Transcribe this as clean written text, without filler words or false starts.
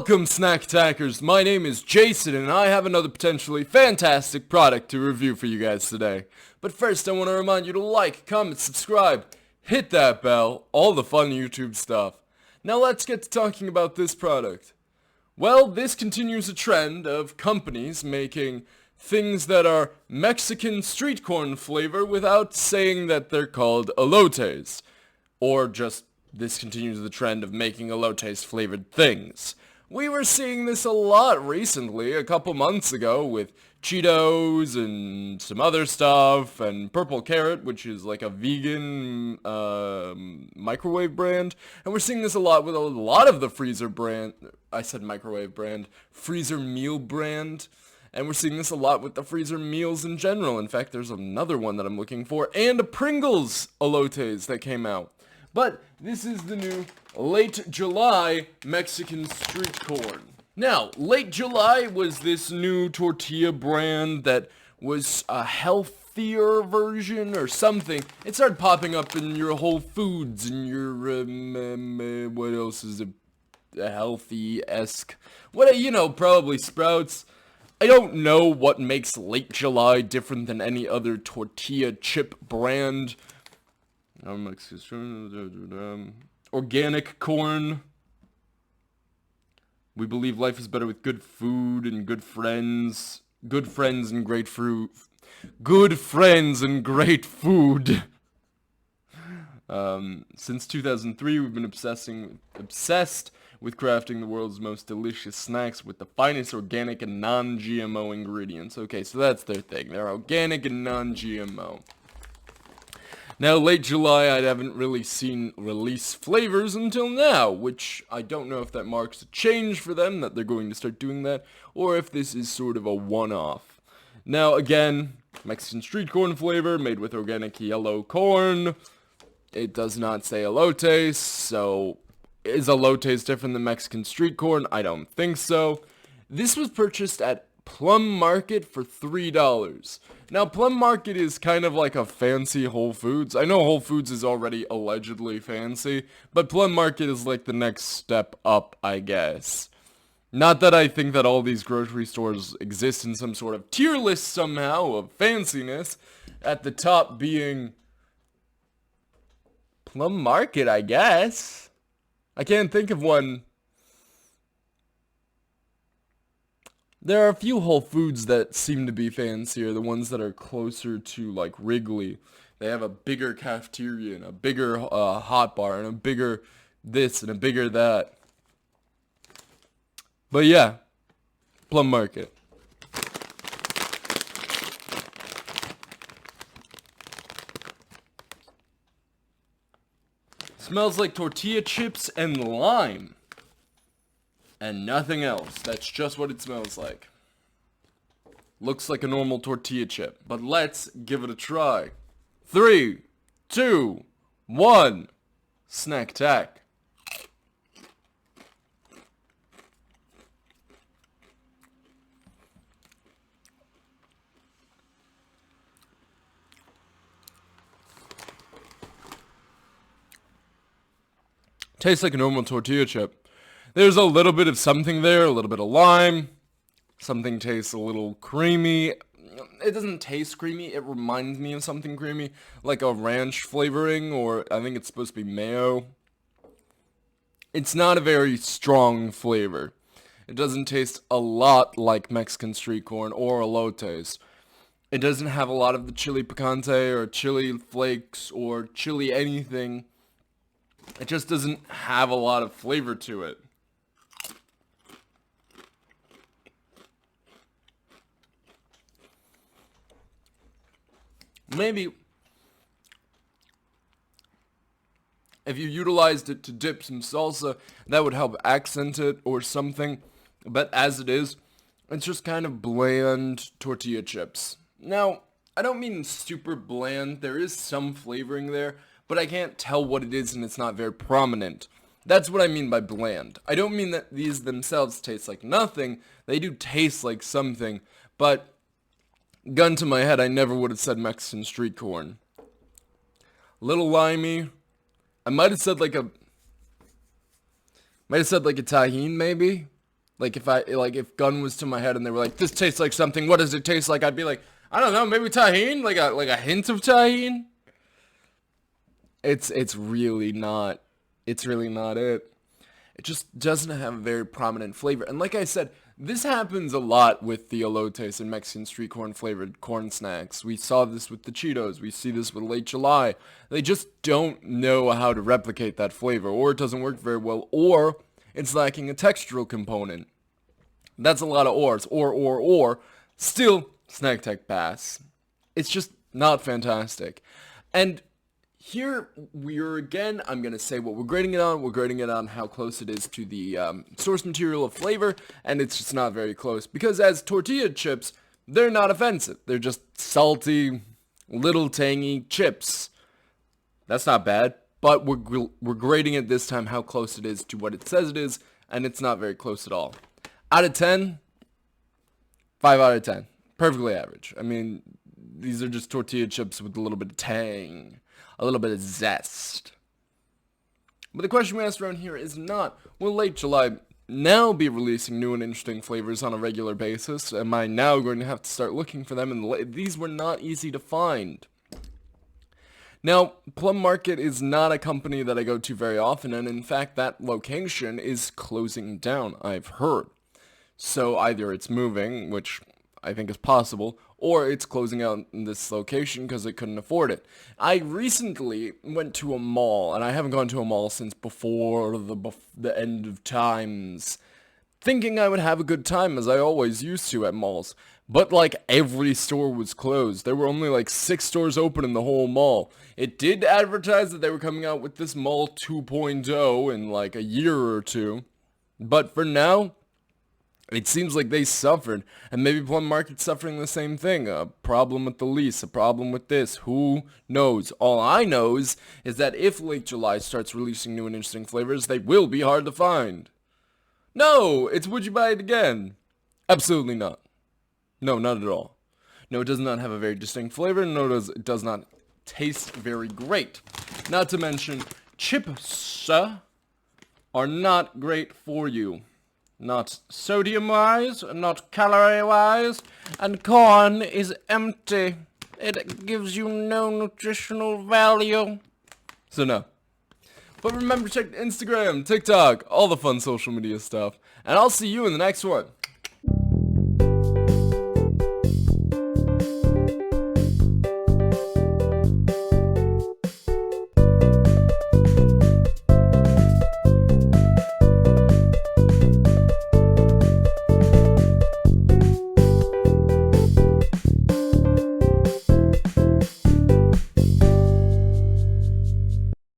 Welcome, Snack Attackers. My name is Jason, and I have another potentially fantastic product to review for you guys today. But first, I want to remind you to like, comment, subscribe, hit that bell, all the fun YouTube stuff. Now let's get to talking about this product. Well, this continues a trend of companies making things that are Mexican street corn flavor without saying that they're called elotes. Or just, this continues the trend of making elotes flavored things. We were seeing this a lot recently, a couple months ago, with Cheetos and some other stuff, and Purple Carrot, which is like a vegan microwave brand. And we're seeing this a lot with a lot of the freezer brand, I said microwave brand, freezer meal brand. And we're seeing this a lot with the freezer meals in general. In fact, there's another one that I'm looking for, and a Pringles elotes that came out. But this is the new Late July Mexican street corn. Now, Late July was this new tortilla brand that was a healthier version or something. It started popping up in your Whole Foods and your, what else is a healthy-esque? Probably Sprouts. I don't know what makes Late July different than any other tortilla chip brand. Organic corn. We believe life is better with good food and good friends. Good friends and great fruit. Good friends and great food. Since 2003, we've been obsessed with crafting the world's most delicious snacks with the finest organic and non-GMO ingredients. Okay, so that's their thing. They're organic and non-GMO. Now, Late July, I haven't really seen release flavors until now, which I don't know if that marks a change for them, that they're going to start doing that, or if this is sort of a one-off. Now, again, Mexican street corn flavor, made with organic yellow corn. It does not say elotes, so is elotes different than Mexican street corn? I don't think so. This was purchased at Plum Market for $3. Now, Plum Market is kind of like a fancy Whole Foods. I know Whole Foods is already allegedly fancy, but Plum Market is like the next step up, I guess. Not that I think that all these grocery stores exist in some sort of tier list somehow of fanciness, at the top being Plum Market, I guess. I can't think of one. There are a few Whole Foods that seem to be fancier, the ones that are closer to, like, Wrigley. They have a bigger cafeteria and a bigger hot bar and a bigger this and a bigger that. But yeah, Plum Market. Smells like tortilla chips and lime. And nothing else. That's just what it smells like. Looks like a normal tortilla chip. But let's give it a try. 3, 2, 1. Snack tack. Tastes like a normal tortilla chip. There's a little bit of something there, a little bit of lime. Something tastes a little creamy. It doesn't taste creamy, it reminds me of something creamy, like a ranch flavoring, or I think it's supposed to be mayo. It's not a very strong flavor. It doesn't taste a lot like Mexican street corn or elotes. It doesn't have a lot of the chili picante or chili flakes or chili anything. It just doesn't have a lot of flavor to it. Maybe if you utilized it to dip some salsa, that would help accent it or something. But as it is, it's just kind of bland tortilla chips. Now, I don't mean super bland. There is some flavoring there, but I can't tell what it is and it's not very prominent. That's what I mean by bland. I don't mean that these themselves taste like nothing. They do taste like something, but gun to my head, I never would have said Mexican street corn. Little limey. I might have said like a tahine maybe. Like if gun was to my head and they were like, this tastes like something, what does it taste like? I'd be like, I don't know, maybe tahini, like a hint of tahini. It's really not it. It just doesn't have a very prominent flavor. And like I said, this happens a lot with the elotes and Mexican street corn flavored corn snacks. We saw this with the Cheetos. We see this with Late July. They just don't know how to replicate that flavor, or it doesn't work very well, or it's lacking a textural component. That's a lot of ors. Or. Still, Snack Tech pass. It's just not fantastic. And here I'm going to say what we're grading it on. We're grading it on how close it is to the source material of flavor, and it's just not very close. Because as tortilla chips, they're not offensive. They're just salty, little tangy chips. That's not bad, but we're grading it this time how close it is to what it says it is, and it's not very close at all. Out of 10, 5 out of 10. Perfectly average. I mean, these are just tortilla chips with a little bit of tang. A little bit of zest. But the question we asked around here is not, will Late July now be releasing new and interesting flavors on a regular basis? Am I now going to have to start looking for them? And these were not easy to find. Now, Plum Market is not a company that I go to very often, and in fact, that location is closing down, I've heard. So either it's moving, which I think is possible, or it's closing out in this location because it couldn't afford it. I recently went to a mall, and I haven't gone to a mall since before the end of times, thinking I would have a good time as I always used to at malls. But like every store was closed. There were only like 6 stores open in the whole mall. It did advertise that they were coming out with this mall 2.0 in like a year or two. But for now, it seems like they suffered, and maybe Plum Market's suffering the same thing. A problem with the lease, a problem with this, who knows? All I know is that if Late July starts releasing new and interesting flavors, they will be hard to find. No, it's Would You Buy It Again? Absolutely not. No, not at all. No, it does not have a very distinct flavor, no, it does not taste very great. Not to mention, chips are not great for you. Not sodium-wise, not calorie-wise, and corn is empty. It gives you no nutritional value. So no. But remember, check Instagram, TikTok, all the fun social media stuff. And I'll see you in the next one.